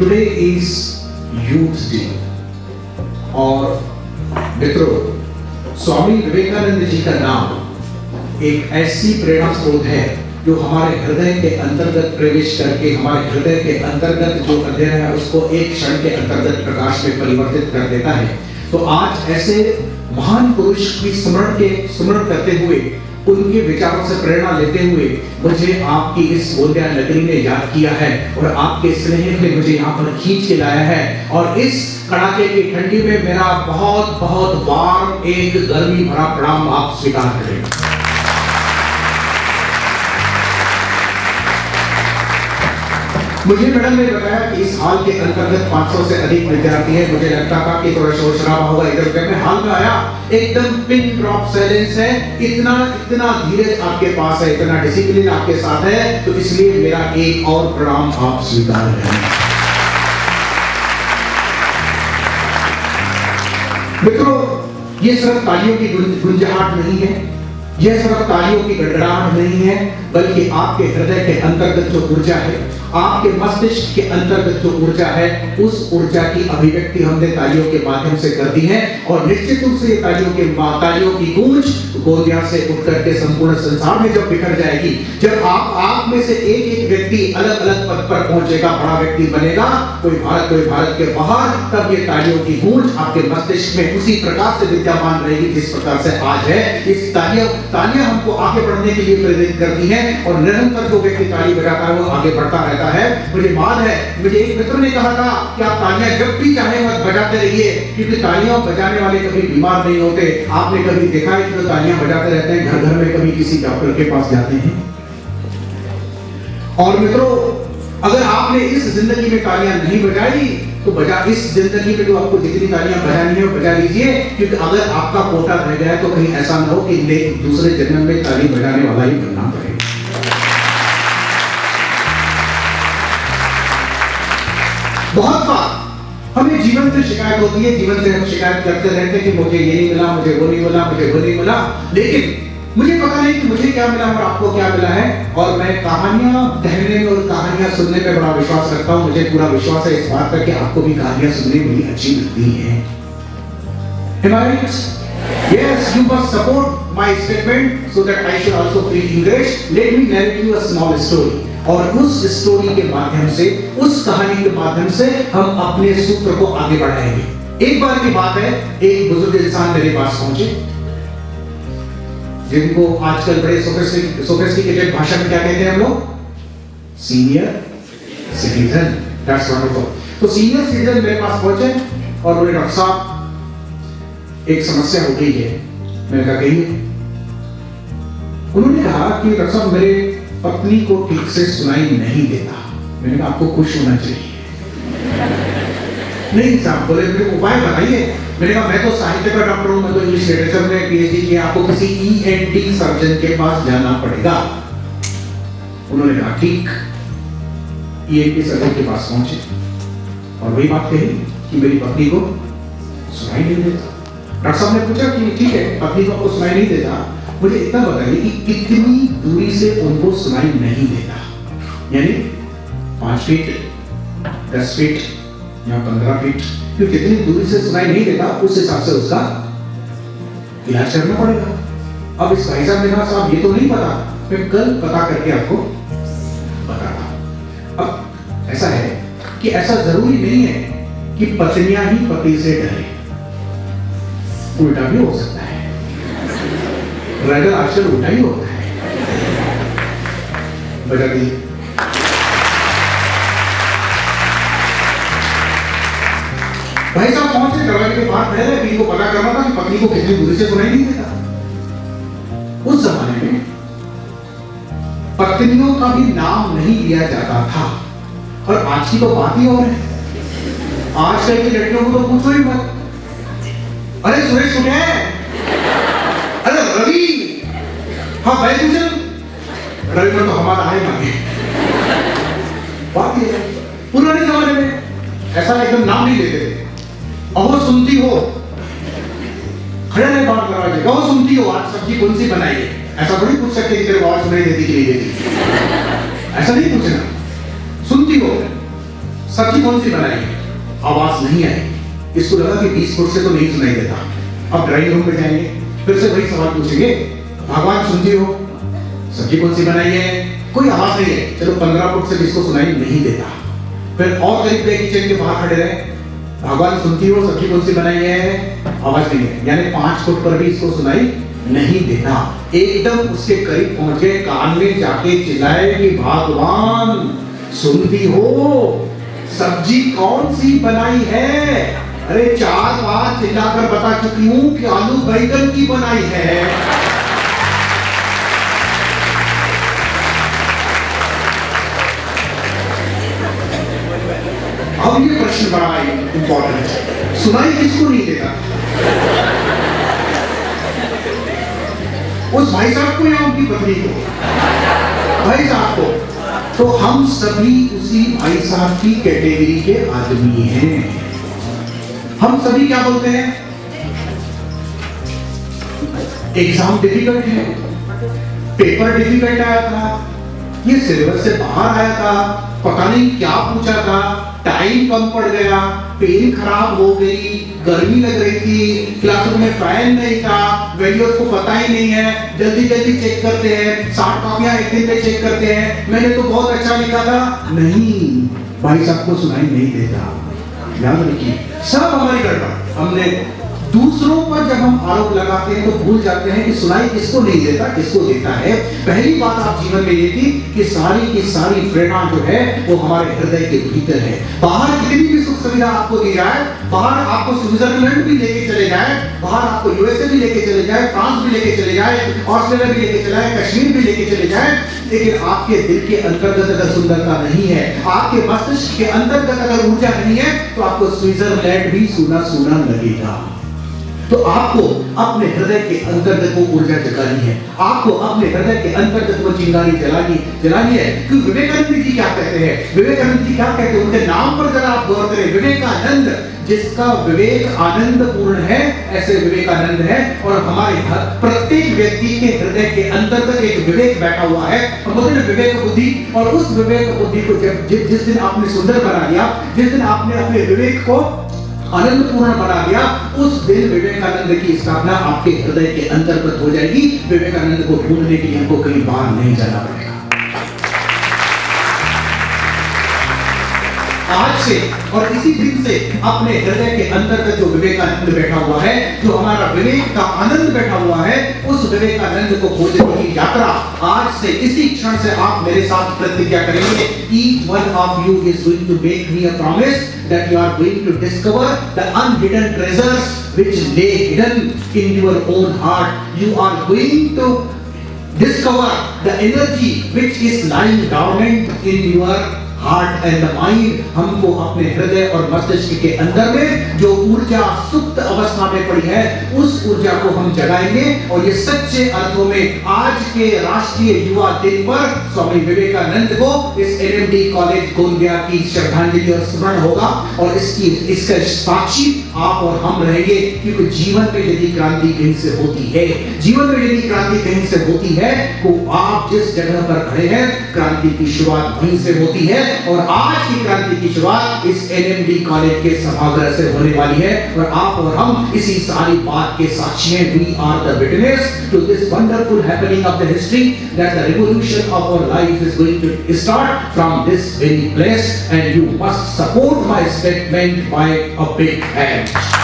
Today is youth day और मित्रों, स्वामी विवेकानंद जी का नाम एक ऐसी प्रेरणा स्रोत है जो हमारे हृदय के अंतर्गत प्रवेश करके हमारे हृदय के अंतर्गत जो अंधेरा है उसको एक क्षण के अंतर्गत प्रकाश में परिवर्तित कर देता है। तो आज ऐसे महान पुरुष की स्मरण करते हुए, उनके विचारों से प्रेरणा लेते हुए मुझे आपकी इस बोलिया नगरी ने याद किया है और आपके स्नेह ने मुझे यहाँ पर खींच के लाया है। और इस कड़ाके की ठंडी में मेरा बहुत बहुत वार्म एक गर्मी भरा प्रणाम आप स्वीकार करें। मुझे मैडम ने बताया कि इस हाल के अंतर्गत 500 से अधिक विद्यार्थी हैं। मुझे लगता था कि थोड़ा शोर शराबा होगा, इधर मैं हाल में आया एकदम पिन ड्रॉप साइलेंस है, इतना धीरज आपके पास है, इतना डिसिप्लिन आपके साथ है, तो इसलिए मेरा एक और प्रणाम आप स्वीकार करें। मित्रों, ये सिर्फ तालियों की गुंजाहट नहीं है, यह सिर्फ तालियों की गड़गड़ाहट नहीं है, बल्कि आपके हृदय के अंतर्गत जो ऊर्जा है, आपके मस्तिष्क के अंतर्गत जो ऊर्जा है, उस ऊर्जा की अभिव्यक्ति हमने तालियों के माध्यम से कर दी है। और निश्चित रूप से तालियों की गूंज गोंदिया से उठ करके संपूर्ण संसार में जब बिखर जाएगी, जब आप में से एक व्यक्ति अलग अलग पद पर पहुंचेगा, बड़ा व्यक्ति बनेगा, कोई भारत के बाहर, तब ये तालियों की गूंज आपके मस्तिष्क में उसी प्रकार से विद्यमान रहेगी जिस प्रकार से आज है। इस तालियां हमको आगे बढ़ने के लिए प्रेरित करती हैं और निरंतर जो व्यक्ति ताली बजाता है वो आगे बढ़ता रहता है। मुझे याद है, मुझे एक मित्र ने कहा था कि आप तालियां जब भी चाहे मत बजाते रहिए, क्योंकि तालियां बजाने वाले कभी बीमार नहीं होते। आपने कभी देखा है कि जो तालियां बजाते रहते हैं घर घर में कभी किसी डॉक्टर के पास जाते हैं? और मित्रों, अगर आपने इस जिंदगी में तालियां नहीं बजाई तो इस जिंदगी में जो आपको जितनी तालियां बजानी है बजा लीजिए, क्योंकि अगर आपका कोटा रह गया तो कहीं ऐसा ना हो कि दूसरे जन्म में ताली बजाने वाला ही बनना पड़े। बहुत बार हमें जीवन से शिकायत होती है, जीवन से हम शिकायत करते रहते हैं कि मुझे ये नहीं मिला, मुझे वो नहीं मिला, मुझे वो नहीं मिला, लेकिन मुझे पता नहीं कि मुझे क्या मिला और आपको क्या मिला है। और मैं कहानियां कहने में और कहानियां सुनने में बड़ा विश्वास रखता हूं। मुझे पूरा विश्वास है इस बात पर कि आपको भी कहानियां सुनने में अच्छी लगती हैं। Am I right? Yes, you must support my statement so that I should also feel encouraged. Let me narrate you a small story. और उस स्टोरी के माध्यम से, उस कहानी के माध्यम से हम अपने सूत्र को आगे बढ़ाएंगे। एक बार की बात है, एक बुजुर्ग इंसान मेरे पास पहुंचे, जिनको आजकल बड़े सोफिस्टिकेटेड भाषा में क्या कहते हैं हम लोग? Senior citizen. That's wonderful. तो सीनियर सिटीजन मेरे पास पहुंचे और बोले, डॉक्टर साहब एक समस्या हो गई है। मैंने कहा कहिए। उन्होंने कहा कि डॉक्टर साहब मेरे पत्नी को ठीक से सुनाई नहीं देता। मैंने कहा आपको खुश होना चाहिए। नहीं साहब, बोले मेरे उपाय बताइए। मैंने कहा मैं तो साहित्य का डॉक्टर हूं, मैं तो इंग्लिश लिटरेचर में पीएचडी किया, आपको किसी ईएनटी सर्जन के पास जाना पड़ेगा। उन्होंने कहा ठीक। ईएनटी सर्जन के पास पहुंचे और वही बात कही कि मेरी पत्नी को सुनाई नहीं देता। डॉक्टर साहब ने पूछा कि ठीक है, पत्नी को आपको सुनाई नहीं देता, मुझे इतना बताइए कि कितनी दूरी से उनको सुनाई नहीं देता, यानी 5 फीट, 10 फीट या 15 फीट, तो जितनी दूरी से सुनाई नहीं देता उस हिसाब से उसका इलाज करना पड़ेगा। अब इस भाई साहब ने कहा साहब ये तो नहीं पता, मैं कल पता करके आपको बताता। अब ऐसा है कि ऐसा जरूरी नहीं है कि पत्नियां ही पति से डरे, उल्टा भी हो सकता है। राइडर आजकल उल्टा ही होता है। बजा दी। भाई साहब पहुंचे, दरवाजे के बाहर खड़े रहे, इनको पता करना था कि पत्नी को कितनी दूरी से सुनाई नहीं देता। उस जमाने में पत्नियों का भी नाम नहीं लिया जाता था, और आज की तो बात ही और है। आजकल की लड़कियों को तो पूछो ही मत। अरे सुरेश उठे, अरे रवि, हाँ भाई पूछे, रवि में तो हमारा है मांगे। बात ये है, पुराने जमाने में ऐसा एकदम नाम नहीं देते थे। अहो सुनती हो, खड़े रहे बात दरवाजे, अहो सुनती हो आज सब्जी कौन सी बनाई है। ऐसा थोड़ी पूछ सकते कि तेरे आवाज सुनाई देती कि नहीं देती, ऐसा नहीं पूछना। सुनती हो, सब्जी कौन सी बनाई है? आवाज नहीं आई। इसको लगा कि 20 फुट से तो नहीं सुनाई देता। अब ड्राइंग रूम में जाएंगे, फिर से वही सवाल पूछेंगे, भगवान सुनती हो, सब्जी कौन सी बनाई है? कोई आवाज नहीं है। चलो 15 फुट से इसको सुनाई नहीं देता। फिर और करीब गए, किचन के बाहर खड़े रहे, भगवान सुनती हो, सब्जी कौन सी बनाई है? आवाज नहीं है। यानी 5 फुट पर भी इसको सुनाई नहीं देता। एकदम उसके करीब पहुंचे, कान में जाके चिल्लाए कि भगवान सुनती हो, सब्जी कौन सी बनाई है? अरे 4 बार चिल्लाकर बता चुकी हूं कि आलू बैंगन की बनाई है। अब ये प्रश्न बड़ा इंपॉर्टेंट है, सुनाई किसको नहीं देता? उस भाई साहब को या उनकी पत्नी को? भाई साहब को। तो हम सभी उसी भाई साहब की कैटेगरी के आदमी हैं। हम सभी क्या बोलते हैं? एग्जाम डिफिकल्ट है, पेपर डिफिकल्ट आया था, ये सिलेबस से बाहर आया था, पता नहीं क्या पूछा था, टाइम कम पड़ गया, पेन खराब हो गई, गर्मी लग रही थी, क्लासरूम में फैन नहीं था, वीडियोस को पता ही नहीं है, जल्दी जल्दी चेक करते हैं, 60 कॉपियां एक दिन में चेक करते हैं, मैंने तो बहुत अच्छा लिखा था। नहीं, भाई साहब को सुनाई नहीं देता। याद रखिए, सब हमारी गड़बड़। हमने दूसरों पर जब हम आरोप लगाते हैं तो भूल जाते हैं कि सुनाई किसको नहीं देता, किसको देता है। पहली बात आप जीवन में ये थी कि सारी की सारी प्रेरणा जो है वो हमारे हृदय के भीतर है। बाहर कितनी भी सुख सुविधा आपको दी जाए, बाहर आपको स्विट्जरलैंड भी लेके चले जाए, बाहर आपको यूएसए भी लेके चले जाए, फ्रांस भी लेके चले जाए, ऑस्ट्रेलिया भी लेके चले जाए, कश्मीर भी लेके चले जाए, लेकिन आपके दिल के अंतर्गत अगर सुंदरता नहीं है, आपके मस्तिष्क के अंतर्गत अगर ऊर्जा नहीं है, तो आपको स्विट्जरलैंड भी सूना सूना लगेगा। तो आपको अपने हृदय के अंतर्गत वो ऊर्जा जगानी है, आपको अपने हृदय के अंतर्गत वो चिंगारी जलानी है। क्योंकि विवेकानंद जी क्या कहते हैं? विवेकानंद जी क्या कहते हैं? उनके नाम पर जरा आप गौर करें, विवेकानंद, जिसका विवेक आनंद पूर्ण है, ऐसे विवेकानंद है। और हमारे प्रत्येक व्यक्ति के हृदय के अंतर्गत एक विवेक बैठा हुआ है, हम बोलते हैं विवेक बुद्धि। और उस विवेक बुद्धि को जिस दिन आपने सुंदर बना दिया, जिस दिन आपने अपने विवेक को आनंद पूर्ण बना दिया, उस दिन विवेकानंद की स्थापना आपके हृदय के अंतर्गत हो जाएगी। विवेकानंद को ढूंढने के लिए हमको कहीं बाहर नहीं जाना पड़ेगा। आज से और इसी दिन से अपने हृदय के अंतर्गत जो विवेकानंद बैठा हुआ है, जो हमारा विवेक का आनंद बैठा हुआ है, उस विवेकानंद को खोजने की यात्रा आज से इसी क्षण से आप मेरे साथ प्रतिज्ञा करेंगे। Each one of you is going to make me a promise that you are going to discover the unhidden treasures which lay hidden in your own heart. You are going to discover the energy which is lying dormant in your heart and the mind. हमको अपने हृदय और मस्तिष्क के अंदर में जो ऊर्जा सुप्त अवस्था में पड़ी है, उस ऊर्जा को हम जगाएंगे। और ये सच्चे अर्थों में आज के राष्ट्रीय युवा दिन पर स्वामी विवेकानंद को इस एनएमडी कॉलेज गोंदिया की श्रद्धांजलि और स्मरण होगा। और इसका साक्षी आप और हम रहेंगे। क्योंकि जीवन में यदि क्रांति कहीं से होती है, जीवन में यदि क्रांति कहीं से होती है, तो आप जिस जगह पर खड़े हैं, क्रांति की शुरुआत वहीं से होती है। और आज की क्रांति की शुरुआत इस एनएमडी कॉलेज के सभागृह से होने वाली है। और आप और हम इसी सारी बात के साक्षी हैं। We are the witness to this wonderful happening of the history, that the revolution of our life is going to start from this very place, and you must support my statement by a big hand.